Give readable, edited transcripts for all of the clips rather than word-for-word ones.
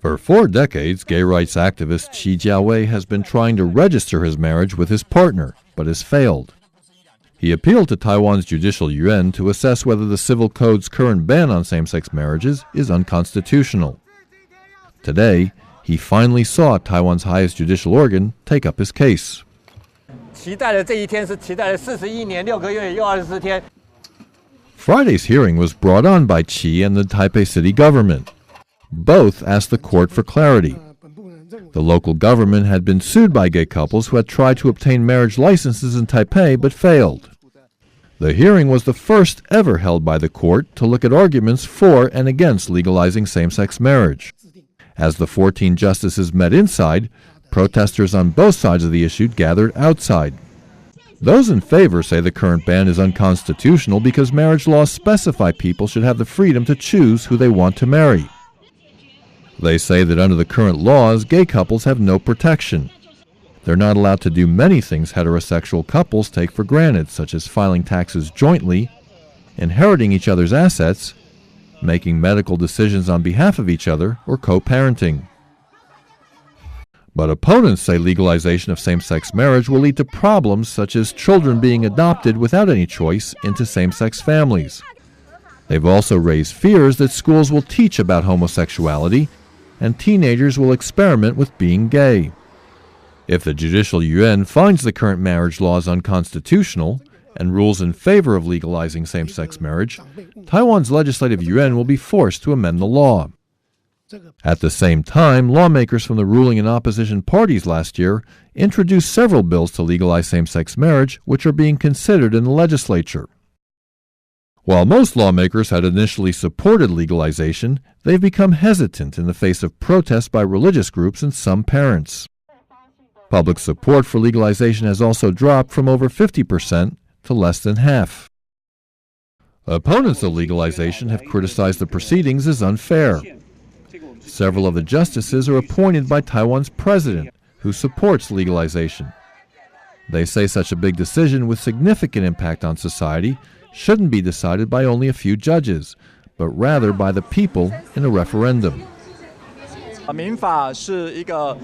For 4 decades, gay rights activist Qi Jiawei has been trying to register his marriage with his partner, but has failed. He appealed to Taiwan's judicial yuan to assess whether the civil code's current ban on same-sex marriages is unconstitutional. Today, he finally saw Taiwan's highest judicial organ take up his case. Friday's hearing was brought on by Qi and the Taipei city government. Both asked the court for clarity. The local government had been sued by gay couples who had tried to obtain marriage licenses in Taipei but failed. The hearing was the first ever held by the court to look at arguments for and against legalizing same-sex marriage. As the 14 justices met inside, protesters on both sides of the issue gathered outside. Those in favor say the current ban is unconstitutional because marriage laws specify people should have the freedom to choose who they want to marry. They say that under the current laws, gay couples have no protection. They're not allowed to do many things heterosexual couples take for granted, such as filing taxes jointly, inheriting each other's assets, making medical decisions on behalf of each other, or co-parenting. But opponents say legalization of same-sex marriage will lead to problems such as children being adopted without any choice into same-sex families. They've also raised fears that schools will teach about homosexuality and teenagers will experiment with being gay. If the judicial yuan finds the current marriage laws unconstitutional and rules in favor of legalizing same-sex marriage, Taiwan's legislative yuan will be forced to amend the law. At the same time, lawmakers from the ruling and opposition parties last year introduced several bills to legalize same-sex marriage, which are being considered in the legislature. While most lawmakers had initially supported legalization, they've become hesitant in the face of protests by religious groups and some parents. Public support for legalization has also dropped from over 50% to less than half. Opponents of legalization have criticized the proceedings as unfair. Several of the justices are appointed by Taiwan's president, who supports legalization. They say such a big decision with significant impact on society shouldn't be decided by only a few judges, but rather by the people in a referendum. 民法是一个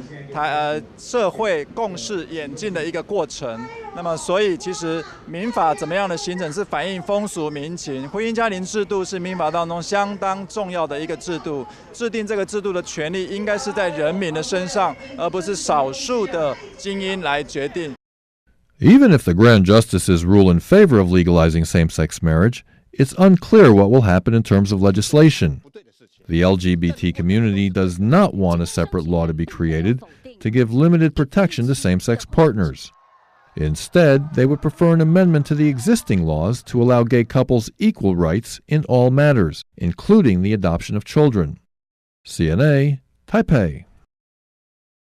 社会共识演进的一个过程。那么，所以其实民法怎么样的形成是反映风俗民情。婚姻家庭制度是民法当中相当重要的一个制度。制定这个制度的权利应该是在人民的身上，而不是少数的精英来决定。Even if the Grand Justices rule in favor of legalizing same-sex marriage, it's unclear what will happen in terms of legislation. The LGBT community does not want a separate law to be created to give limited protection to same-sex partners. Instead, they would prefer an amendment to the existing laws to allow gay couples equal rights in all matters, including the adoption of children. CNA, Taipei.